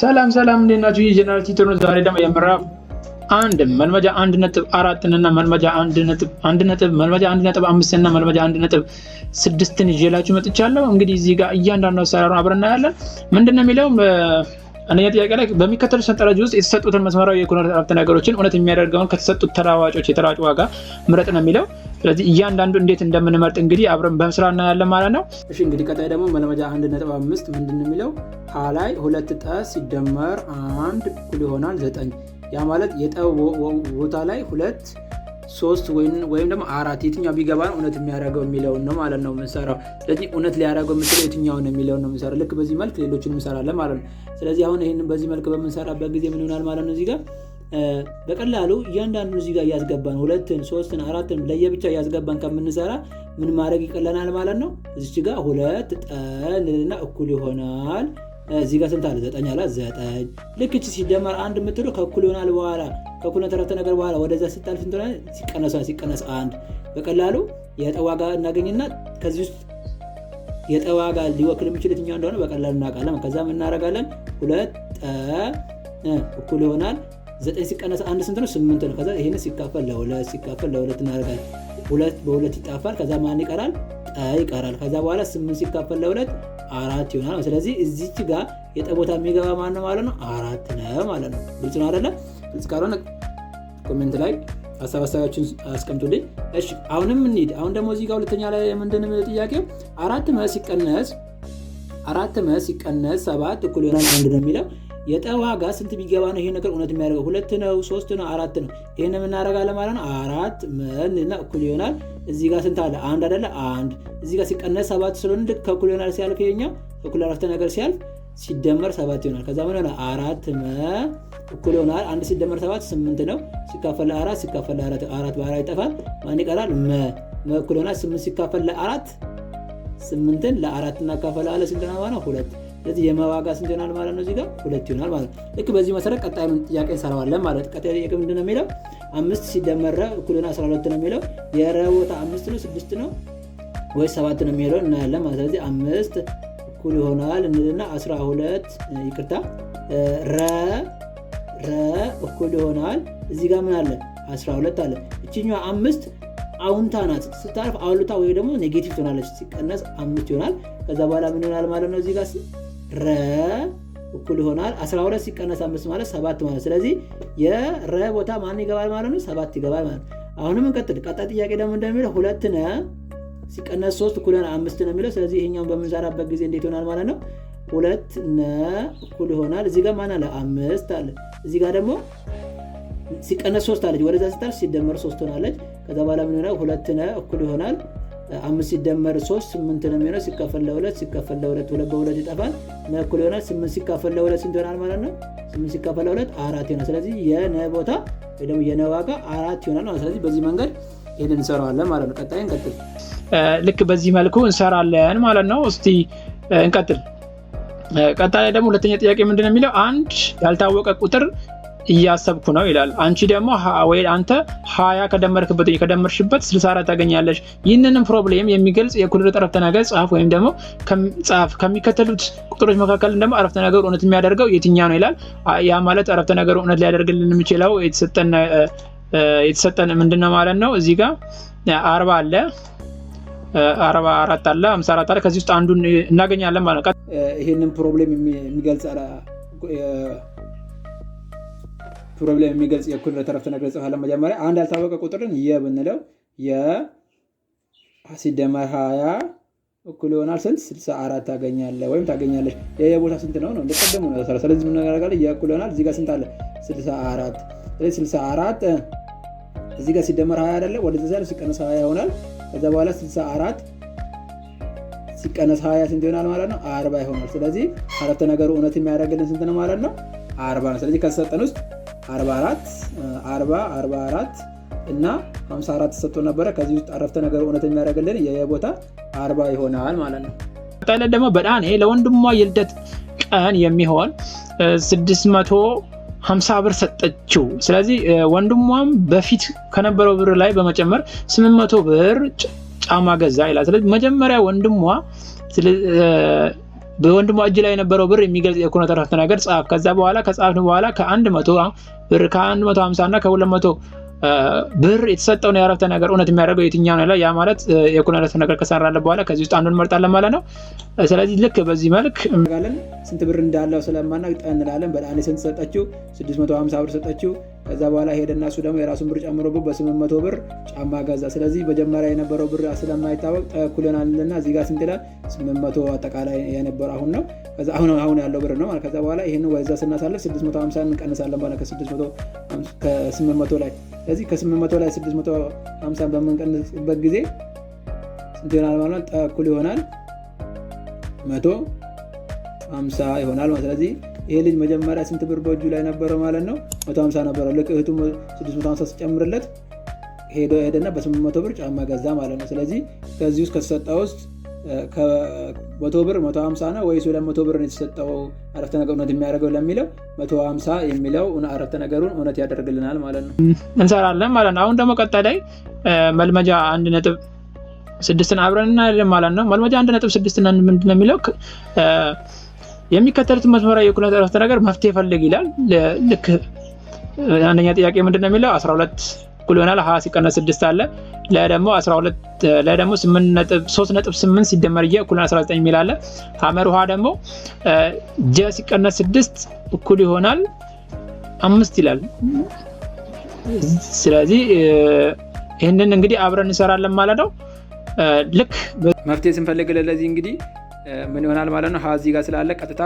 ሰላም እንዴት ናችሁ? የጀነራል ቲቶ ነው። ዛሬ ደግሞ የምዕራፍ አንድ መልመጃ 1.4 እና መልመጃ 1.5 እና መልመጃ 1.6 ይዤላችሁ መጥቻለሁ። እንግዲህ እዚህ ጋር እያንዳንዱ አሰራሩን አብረን እናያለን። ምንድነው የሚለው አንደኛ ጥያቄ ላይ በሚከተሉት ሰንጠረዥ ውስጥ የተሰጡትን መስመራዊ የኩነት አረፍተ ነገሮችን እውነት የሚያደርገውን ከተሰጡት ተለዋዋጮች የተለዋጭ ዋጋ ምረጥ ነው የሚለው። ስለዚህ እያንዳንዱ እንዴት እንደምንመርጥ እንግዲህ አብረን በምስራ እናያለን ማለት ነው። እሺ እንግዲህ ቀጣይ ደግሞ መልመጃ 1.5 ምንድነው የሚለው ሀ ላይ 2 ጠ ሲደመር 1 እኩል ይሆናል 9። ያ ማለት የጠ ቦታ ላይ 2 3 ወይም ደግሞ 4 የትኛው ቢገባ ነው እውነት የሚያደርገው የሚለውን ነው ማለት ነው የምንሰራው። ስለዚህ እውነት ሊያደርገው የምችለው የትኛው ነው የሚለውን ነው የምንሰራው። ልክ በዚህ መልክ ሌሎችን እንሰራለን ማለት ነው። ስለዚህ አሁን ይሄንን በዚህ መልክ በምንሰራበት ጊዜ ምን ይሆናል ማለት ነው? እዚህ ጋር በቀላሉ እያንዳንዱ እዚህ ጋር እያስገባን 2ን 3ን 4ን ለየብቻ እያስገባን ከምንሰራ ምን ማድረግ ይቀለናል ማለት ነው። እዚች ጋር 2 ጠልና እኩል ይሆናል እዚህ ጋር ስንት አለ? 9 አለ 9። ልክ እቺ ሲደመር 1 የምትለው ከእኩል ይሆናል በኋላ ከእኩል ተረፈ ነገር በኋላ ወደዛ ሲጣልፍ እንትና ሲቀነስ 1 በቀላሉ የጠ ዋጋ እናገኝና ከዚህ ውስጥ የጠ ዋጋ ሊወክል የሚችል የትኛው እንደሆነ በቀላሉ እናውቃለን። ከዛ ምን እናደርጋለን? 2 ጠ እኩል ይሆናል 9 ሲቀነስ 1 ስንት ነው? 8 ነው። ከዛ ይሄን ሲካፈል ለ2 እናደርጋለን። 2 በ2 ይጣፋል። ከዛ ማን ይቀራል? ጠ ይቀራል። ከዛ በኋላ 8 ሲካፈል ለ2 4 ይሆናል። ስለዚህ እዚች ጋር የጠ ቦታ የሚገባ ማን ነው ማለት ነው? 4 ነው ማለት ነው። ግልጽ ነው አይደለ? ግልጽ ካልሆነ ኮሜንት ላይ ሀሳባችሁን አስቀምጡልኝ። እሺ አሁንም እንሂድ። አሁን ደግሞ እዚህ ጋር ሁለተኛ ላይ ምንድን ነው ጥያቄው? 4 መ ሲቀነስ 7 እኩል ይሆናል 1 ነው የሚለው። የጠ ዋጋ ስንት ቢገባ ነው ይሄ ነገር እውነት የሚያደርገው? 2 ነው 3 ነው 4 ነው። ይሄን ምን እናደርጋለን ማለት ነው? 4 እና እኩል ይሆናል እዚህ ጋር ስንት አለ? 1 አይደለ? 1 እዚህ ጋር ሲቀነስ 7 ስለሆነ ልክ ከእኩል ይሆናል ሲያልፍ ይሄኛው እኩል አረፍተ ነገር ሲያልፍ ሲደመር 7 ይሆናል። ከዛ ምን ይሆናል? 4 መ እኩል ይሆናል 1 ሲደመር 7 8 ነው። ሲካፈል ለ4 4 በ4 ይጠፋል። ማን ይቀራል? መ እኩል ይሆናል 8 ሲካፈል ለ4 8ን ለ4 እናካፈላለን ስንት ነው ማለት ነው? 2። ስለዚህ የመዋጋ ስንት ይሆናል ማለት ነው? እዚህ ጋር 2 ይሆናል ማለት ነው። ልክ በዚህ መሰረት ቀጣዩን ጥያቄ እንሰራዋለን ማለት ነው። ቀጣዩ ጥያቄ ምንድነው የሚለው? 5 ሲደመር ረ እኩል ይሆናል 12 ነው የሚለው። የረ ቦታ 5 ነው 6 ነው ወይስ 7 ነው የሚለው እናያለን ማለት ነው። ስለዚህ 5 እኩል ይሆናል እንልና 12 ይቅርታ ረ እኩል ይሆናል እዚህ ጋር ምን አለ? 12 አለ። እቺኛዋ 5 አውንታ ናት። ስታልፍ አውልታ ወይ ደግሞ ኔጌቲቭ ትሆናለች። ሲቀነስ 5 ይሆናል። ከዛ በኋላ ምን ይሆናል ማለት ነው? እዚህ ጋር ረ እኩል ይሆናል 12 ሲቀነስ 5 ማለት 7 ማለት። ስለዚህ የረ ቦታ ማን ይገባል ማለት ነው? 7 ይገባል ማለት። አሁንም እንቀጥል። ቀጣይ ጥያቄ ደግሞ እንደሚለው 2 ነ ሲቀነስ 3 እኩል ይሆናል 5 ነው የሚለው። ስለዚህ ይሄኛውን በምንሰራበት ጊዜ እንዴት ይሆናል ማለት ነው? 2 ነ እኩል ይሆናል እዚህ ጋር ማን አለ? 5 አለ። እዚህ ጋር ደግሞ ሲቀነስ 3 አለች። ወደዛ ስታልፍ ሲደመር 3 ሆናለች። ከዛ በኋላ ምን ይሆናል? 2 ነ እኩል ይሆናል 5 ሲደመር 3 8 ነው የሚሆነው። ሲካፈል ለ2 2 በ2 ይጠፋል። ነ እኩል ይሆናል 8 ሲካፈል ለ2 ስንት ይሆናል ማለት ነው? 8 ሲካፈል ለ2 4 ይሆናል። ስለዚህ የነ ቦታ ወይ ደግሞ የነ ዋጋ 4 ይሆናል ማለት። ስለዚህ በዚህ መንገድ ይሄን እንሰራዋለን ማለት ነው። ቀጣይ እንቀጥል። ልክ በዚህ መልኩ እንሰራለን ማለት ነው። እስቲ እንቀጥል። ቀጣይ ደግሞ ሁለተኛ ጥያቄ ምንድነው የሚለው? አንድ ያልታወቀ ቁጥር እያሰብኩ ነው ይላል። አንቺ ደግሞ ወይ አንተ 20 ከደመርሽበት 64 ታገኛለሽ። ይህንንም ፕሮብሌም የሚገልጽ የኩልር አረፍተ ነገር ጻፍ ወይም ደግሞ ከሚከተሉት ቁጥሮች መካከል ደግሞ አረፍተ ነገር እውነት የሚያደርገው የትኛው ነው ይላል። ያ ማለት አረፍተ ነገሩ እውነት ሊያደርግልን የሚችለው የተሰጠን ምንድነው ማለት ነው? እዚህ ጋር 40 አለ 44 አለ 54 አለ። ከዚህ ውስጥ አንዱን እናገኛለን ማለት ነው። ይሄንን ፕሮብሌም የሚገልጽ የኩል ተረፍተ ነገር ጽፋለን። መጀመሪያ አንድ ያልታወቀ ቁጥርን ብንለው ሲደመር 20 እኩል ይሆናል ስንት? 64 ታገኛለህ ወይም ታገኛለች። የቦታ ስንት ነው እንደቀደሙ ነው። ስለዚህ ምን እናደርጋለን? እኩል ይሆናል እዚህ ጋር ስንት አለ? 64። ስለዚህ 64 እዚህ ጋር ሲደመር 20 አይደለ? ወደዛ ሲያልፍ ሲቀነስ 20 ይሆናል። ከዛ በኋላ 64 ሲቀነስ 20 ስንት ይሆናል ማለት ነው? 40 ይሆናል። ስለዚህ አረፍተ ነገሩ እውነት የሚያደርግልን ስንት ነው ማለት ነው? 40 ነው። ስለዚህ ከተሰጠን ውስጥ 44 እና 54 ተሰጥቶ ነበረ። ከዚህ ውስጥ አረፍተ ነገሩ እውነት የሚያደርግልን የቦታ 40 ይሆናል ማለት ነው። ቀጣይ ደግሞ በዳኔ ለወንድሟ የልደት ቀን የሚሆን 650 ብር ሰጠችው። ስለዚህ ወንድሟም በፊት ከነበረው ብር ላይ በመጨመር 800 ብር ጫማ ገዛ ይላል። ስለዚህ መጀመሪያ ወንድሟ በወንድሟ እጅ ላይ የነበረው ብር የሚገልጽ የኩነት አረፍተ ነገር ጻፍ። ከዛ በኋላ ከጻፍን በኋላ ከ100 ብር ከ150 እና ከ200 ብር የተሰጠውን የአረፍተ ነገር እውነት የሚያደርገው የትኛው ነው? ያ ማለት የኩነት አረፍተ ነገር ከሰራለን በኋላ ከዚህ ውስጥ አንዱን እንመርጣለን ማለት ነው። ስለዚህ ልክ በዚህ መልክ እንጋለን። ስንት ብር እንዳለው ስለማናውቅ ጠን እንላለን። በዳኔ ስንት ሰጠችው? 650 ብር ሰጠችው። ከዛ በኋላ ሄደና እሱ ደግሞ የራሱን ብር ጨምሮበት በ800 ብር ጫማ ገዛ። ስለዚህ መጀመሪያ የነበረው ብር ስለማይታወቅ ተኩለናልና እዚህ ጋር ስንት ይላል? 800 አጠቃላይ የነበረው አሁን ነው። ከዛ አሁን ያለው ብር ነው ማለት። ከዛ በኋላ ይሄን ወይዛ ስናሳልፍ 650 እንቀንሳለን ማለት ከ800 ላይ። ስለዚህ ከ800 ላይ 650 በምንቀንስበት ጊዜ ስንት ይሆናል ማለት ነው? ተኩል ይሆናል 150 ይሆናል ማለት። ስለዚህ ይሄ ልጅ መጀመሪያ ስንት ብር በእጁ ላይ ነበረው ማለት ነው? 150 ነበረው። ልክ እህቱ 650 ሲጨምርለት ሄደና በ800 ብር ጫማ ገዛ ማለት ነው። ስለዚህ ከዚህ ውስጥ ከተሰጠው ውስጥ ከ100 ብር 150 ነው ወይስ 200 ብር ነው የተሰጠው አረፍተ ነገር እውነት የሚያደርገው ለሚለው 150 የሚለው አረፍተ ነገሩን እውነት ያደርግልናል ማለት ነው። እንሰራለን ማለት ነው። አሁን ደግሞ ቀጣይ ላይ መልመጃ 1.6 አብረን እናያለን ማለት ነው። መልመጃ 1.6 ምንድነው የሚለው? የሚከተሉትን መስመራዊ የኩነት አረፍተ ነገር መፍትሄ ፈልግ ይላል። ልክ አንደኛ ጥያቄ ምንድነው የሚለው? 12 እኩል ይሆናል ሀ ሲቀነስ 6 አለ። ለደግሞ 12 ለደግሞ 3.8 ሲደመር የ እኩል 19 የሚል አለ። ሐመር ውሃ ደግሞ ጀ ሲቀነስ 6 እኩል ይሆናል 5 ይላል። ስለዚህ ይህንን እንግዲህ አብረን እንሰራለን ማለት ነው። ልክ መፍትሄ ስንፈልግ ለዚህ እንግዲህ ምን ይሆናል ማለት ነው? ሀ እዚህ ጋር ስላለ ቀጥታ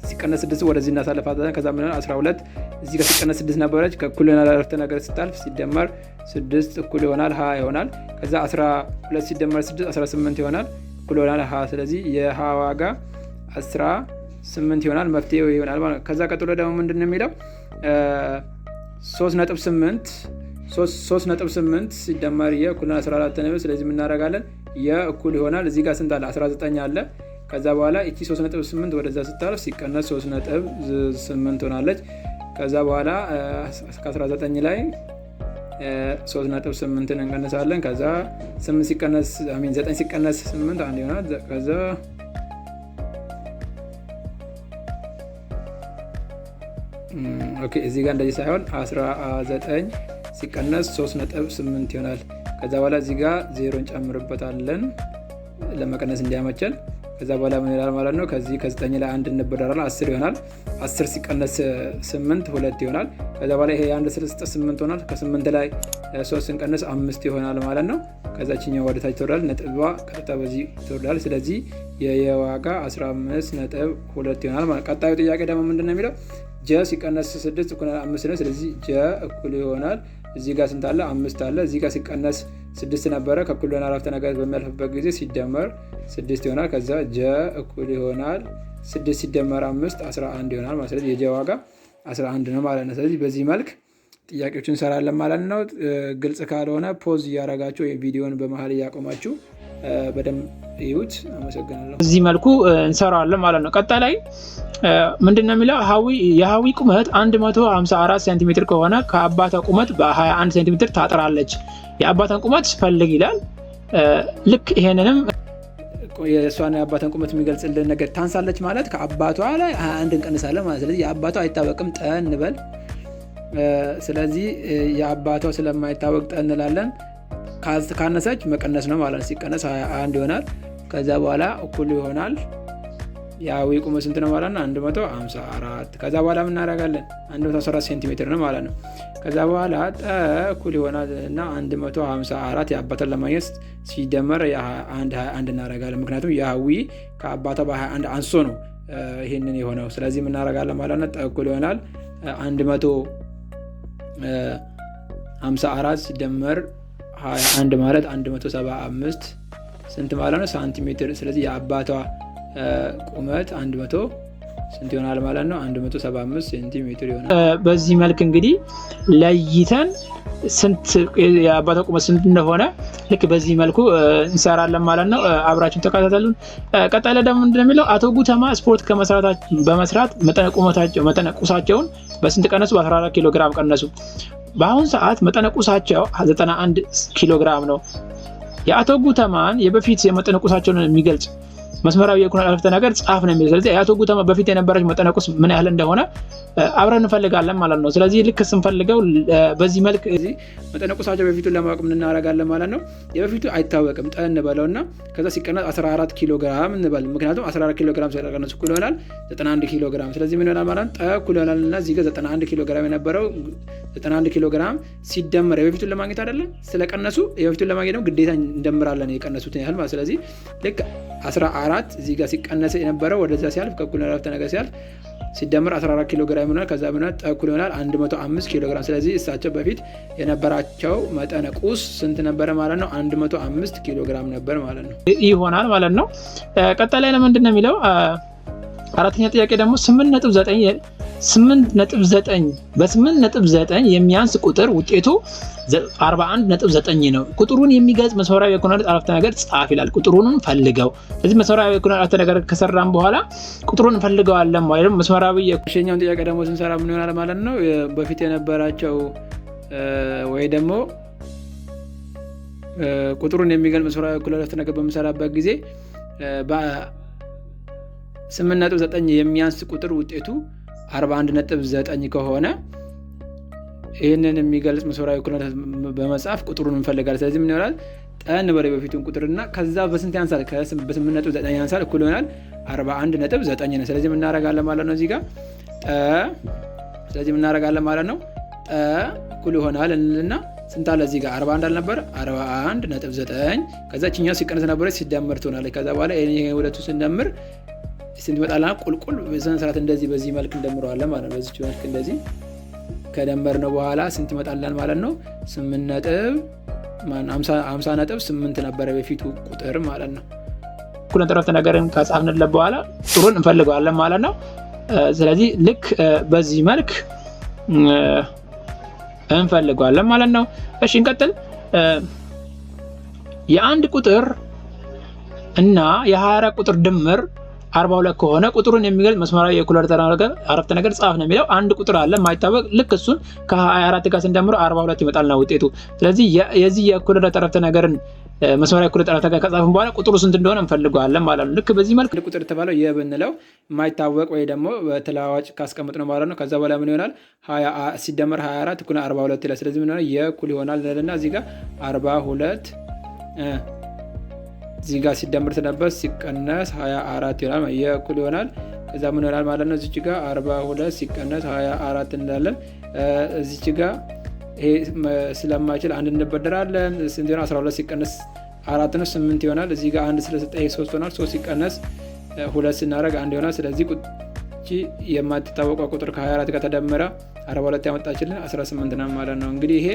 ሲቀነስ 6 ወደዚህ እናሳልፋታለን። ከዛ ምን ይሆናል? 12 እዚህ ጋር ሲቀነስ 6 ነበረች ከእኩል ይሆናል አረፍተ ነገር ስታልፍ ሲደመር 6 እኩል ይሆናል ሀ ይሆናል። ከዛ 12 ሲደመር 6 18 ይሆናል እኩል ይሆናል ሀ። ስለዚህ የሀ ዋጋ 18 ይሆናል። መፍትሄው ይሆናል ማለት ነው። ከዛ ቀጥሎ ደግሞ ምንድን ነው የሚለው? 3.8 ሲደመር የ እኩል 14 ነው። ስለዚህ ምን እናደርጋለን? የእኩል ይሆናል እዚህ ጋር ስንት አለ? 19 አለ። ከዛ በኋላ እቺ 3.8 ወደዛ ስታልፍ ሲቀነስ 3.8 ሆናለች። ከዛ በኋላ ከ19 ላይ 3.8 እንቀንሳለን። ከዛ 9 ሲቀነስ 8 አንድ ይሆናል። ከዛ ኦኬ እዚህ ጋር እንደዚህ ሳይሆን 19 ሲቀነስ 3.8 ይሆናል። ከዛ በኋላ እዚህ ጋር 0 እንጨምርበታለን ለመቀነስ እንዲያመቸን። ከዛ በኋላ ምን ይላል ማለት ነው? ከዚህ ከ9 ላይ 1 እንበደራለን 10 ይሆናል። 10 ሲቀነስ 8 2 ይሆናል። ከዛ በኋላ ይሄ 1 8 ሆናል። ከ8 ላይ 3 ስንቀነስ 5 ይሆናል ማለት ነው። ከዛችኛው ወደ ታች ትወርዳል። ነጥቧ ቀጥታ በዚህ ትወርዳል። ስለዚህ የዋጋ 15.2 ይሆናል ማለት። ቀጣዩ ጥያቄ ደግሞ ምንድነው የሚለው? ጀ ሲቀነስ 6 እኩል 5 ነው። ስለዚህ ጀ እኩል ይሆናል እዚህ ጋር ስንት አለ? 5 አለ። እዚህ ጋር ሲቀነስ 6 ነበረ ከእኩል ይሆናል አረፍተ ነገር በሚያልፍበት ጊዜ ሲደመር 6 ይሆናል። ከዛ ጀ እኩል ይሆናል 6 ሲደመር 5 11 ይሆናል ማለት። ስለዚህ የጀ ዋጋ 11 ነው ማለት ነው። ስለዚህ በዚህ መልክ ጥያቄዎችን እንሰራለን ማለት ነው። ግልጽ ካልሆነ ፖዝ እያደረጋችሁ ቪዲዮን በመሀል እያቆማችሁ በደንብ ይዩት። አመሰግናለሁ። በዚህ መልኩ እንሰራለን ማለት ነው። ቀጣይ ላይ ምንድነው የሚለው? የሀዊ ቁመት 154 ሴንቲሜትር ከሆነ ከአባቷ ቁመት በ21 ሴንቲሜትር ታጥራለች። የአባቷን ቁመት ፈልግ ይላል። ልክ ይሄንንም የእሷን የአባቷን ቁመት የሚገልጽልን ነገር ታንሳለች ማለት ከአባቷ ላይ 21 እንቀንሳለን ማለት። ስለዚህ የአባቷ አይታወቅም ጠ እንበል። ስለዚህ የአባቷ ስለማይታወቅ ጠ እንላለን። ካነሰች መቀነስ ነው ማለት ነው። ሲቀነስ 21 ይሆናል። ከዛ በኋላ እኩል ይሆናል የሀዊ ቁመት ስንት ነው ማለት ነው? 154። ከዛ በኋላ ምን እናደርጋለን? 114 ሴንቲሜትር ነው ማለት ነው። ከዛ በኋላ ጠ እኩል ይሆናል እና 154 የአባቷን ለማግኘት ሲደመር የ21 እናደርጋለን። ምክንያቱም የሀዊ ከአባቷ በ21 አንሶ ነው ይህንን የሆነው። ስለዚህ ምን እናደርጋለን ማለት ነው? ጠ እኩል ይሆናል 154 ሲደመር 21 ማለት 175 ስንት ማለት ነው? ሳንቲሜትር። ስለዚህ የአባቷ ቁመት 100 ስንት ይሆናል ማለት ነው? 175 ሴንቲሜትር ይሆናል። በዚህ መልክ እንግዲህ ለይተን ስንት የአባቷ ቁመት ስንት እንደሆነ ልክ በዚህ መልኩ እንሰራለን ማለት ነው። አብራችሁን ተከታተሉን። ቀጣይ ላይ ደግሞ ምንድነው የሚለው? አቶ ጉተማ ስፖርት በመስራት መጠነ ቁሳቸውን በስንት ቀነሱ? በ14 ኪሎ ግራም ቀነሱ። በአሁን ሰዓት መጠነ ቁሳቸው 91 ኪሎ ግራም ነው። የአቶ ጉተማን የበፊት የመጠነ ቁሳቸውን የሚገልጽ መስመራዊ የኩነት አረፍተ ነገር ጻፍ ነው የሚለው። ስለዚህ የአቶ ጉተማ በፊት የነበረች መጠነ ቁስ ምን ያህል እንደሆነ አብረን እንፈልጋለን ማለት ነው። ስለዚህ ልክ ስንፈልገው በዚህ መልክ እዚህ መጠነ ቁሳቸው በፊቱን ለማወቅ ምን እናደርጋለን ማለት ነው። የበፊቱ አይታወቅም ጠ እንበለውና ከዛ ሲቀነስ 14 ኪሎ ግራም እንበል። ምክንያቱም 14 ኪሎ ግራም ስለቀነሱ እኩል ይሆናል 91 ኪሎ ግራም። ስለዚህ ምን ይሆናል ማለት ነው ጠ እኩል ይሆናልና እዚህ ጋር 91 ኪሎ ግራም የነበረው 91 ኪሎ ግራም ሲደመር የበፊቱን ለማግኘት አይደለም ስለቀነሱ የበፊቱን ለማግኘት ደግሞ ግዴታ እንደምራለን የቀነሱትን ያህል ማለት። ስለዚህ ልክ 14 እዚህ ጋር ሲቀነስ የነበረው ወደዛ ሲያልፍ ከእኩል አረፍተ ነገር ሲያልፍ ሲደመር 14 ኪሎ ግራም ይሆናል። ከዛ ምን እኩል ይሆናል 105 ኪሎ ግራም። ስለዚህ እሳቸው በፊት የነበራቸው መጠነ ቁስ ስንት ነበር ማለት ነው? 105 ኪሎ ግራም ነበር ማለት ነው። ይሆናል ማለት ነው። ቀጣይ ላይ ለምንድን ነው የሚለው አራተኛ ጥያቄ ደግሞ 8.9 በ8.9 የሚያንስ ቁጥር ውጤቱ 41.9 ነው። ቁጥሩን የሚገልጽ መስመራዊ የኩነት አረፍተ ነገር ጻፍ ይላል። ቁጥሩን ፈልገው። ስለዚህ መስመራዊ የኩነት አረፍተ ነገር ከሰራን በኋላ ቁጥሩን እንፈልገዋለን ማለት ነው። መስመራዊ የሸኛውን ጥያቄ ደግሞ ስንሰራ ምን ይሆናል ማለት ነው? በፊት የነበራቸው ወይ ደግሞ ቁጥሩን የሚገልጽ መስመራዊ የኩነት አረፍተ ነገር በምሰራበት ጊዜ በ8.9 የሚያንስ ቁጥር ውጤቱ 41.9 ከሆነ ይህንን የሚገልጽ መስመራዊ ኩነት በመጻፍ ቁጥሩን እንፈልጋለን። ስለዚህ ምን ይሆናል? ጠን በላይ በፊቱን ቁጥርና ከዛ በስንት ያንሳል? በ8.9 ያንሳል እኩል ይሆናል 41.9 ነው። ስለዚህ ምን እናደርጋለን ማለት ነው እዚህ ጋር ስለዚህ ምን እናደርጋለን ማለት ነው ጠ እኩል ይሆናል እንልና ስንት አለ እዚህ ጋር 41 አልነበር 41.9 ከዛ እቺኛው ሲቀነስ ነበር ሲደመር ትሆናለች። ከዛ በኋላ ይሄ ሁለቱ ስንደምር ስንት ይመጣልና ቁልቁል በስነ ስርዓት እንደዚህ በዚህ መልክ እንደምረዋለን ማለት ነው። በዚህ መልክ እንደዚህ ከደመርነው በኋላ ስንት ይመጣላል ማለት ነው? 50.8 ነበረ በፊቱ ቁጥር ማለት ነው። ኩነት አረፍተ ነገርን ከጻፍንለት በኋላ ቁጥሩን እንፈልገዋለን ማለት ነው። ስለዚህ ልክ በዚህ መልክ እንፈልገዋለን ማለት ነው። እሺ እንቀጥል። የአንድ ቁጥር እና የ24 ቁጥር ድምር 42 ከሆነ ቁጥሩን የሚገልጽ መስመራዊ የኩነት አረፍተ ነገር ጻፍ ነው የሚለው። አንድ ቁጥር አለ ማይታወቅ ልክ እሱን ከ24 ጋር ስንደምረው 42 ይመጣልና ውጤቱ። ስለዚህ የዚህ የኩነት አረፍተ ነገርን መስመራዊ የኩነት አረፍተ ነገር ከጻፍን በኋላ ቁጥሩ ስንት እንደሆነ እንፈልገዋለን ማለት ነው። ልክ በዚህ መልክ ቁጥር የተባለው የብንለው ማይታወቅ ወይ ደግሞ በተለዋዋጭ ካስቀምጥ ነው ማለት ነው። ከዛ በኋላ ምን ይሆናል? 20 ሲደመር 24 እኩል 42 ይላል። ስለዚህ ምን ይሆናል? የእኩል ይሆናል እና እዚህ ጋር 42 እዚህ ጋር ሲደመር ተነበስ ሲቀነስ 24 ይሆናል። የእኩል ይሆናል ከዛ ምን ይሆናል ማለት ነው? እዚች ጋር 42 ሲቀነስ 24 እንላለን። እዚች ጋር ይሄ ስለማይችል አንድ እንበደራለን። ስንት ይሆናል? 12 ሲቀነስ 4 ነው 8 ይሆናል። እዚህ ጋር 1 ስለሰጠ ይሄ 3 ይሆናል። 3 ሲቀነስ 2 ስናደርግ 1 ይሆናል። ስለዚህ እቺ የማትታወቀው ቁጥር ከ24 ጋር ተደመረ 42 ያመጣችልን 18 ነው ማለት ነው። እንግዲህ ይሄ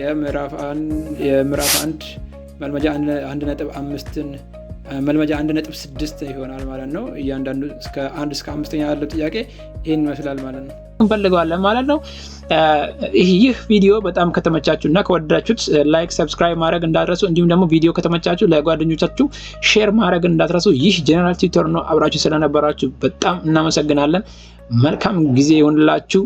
የምዕራፍ 1 መልመጃ 1.5ን መልመጃ 1.6 ይሆናል ማለት ነው። እያንዳንዱ እስከ 1 እስከ 5ኛ ያለው ጥያቄ ይሄን ይመስላል ማለት ነው። እንፈልገዋለን ማለት ነው። ይህ ቪዲዮ በጣም ከተመቻችሁና ከወደዳችሁት ላይክ፣ ሰብስክራይብ ማድረግ እንዳትረሱ። እንዲሁም ደግሞ ቪዲዮ ከተመቻችሁ ለጓደኞቻችሁ ሼር ማድረግ እንዳትረሱ። ይህ ጀነራል ቲዩተር ነው። አብራችሁ ስለነበራችሁ በጣም እናመሰግናለን። መልካም ጊዜ ይሁንላችሁ።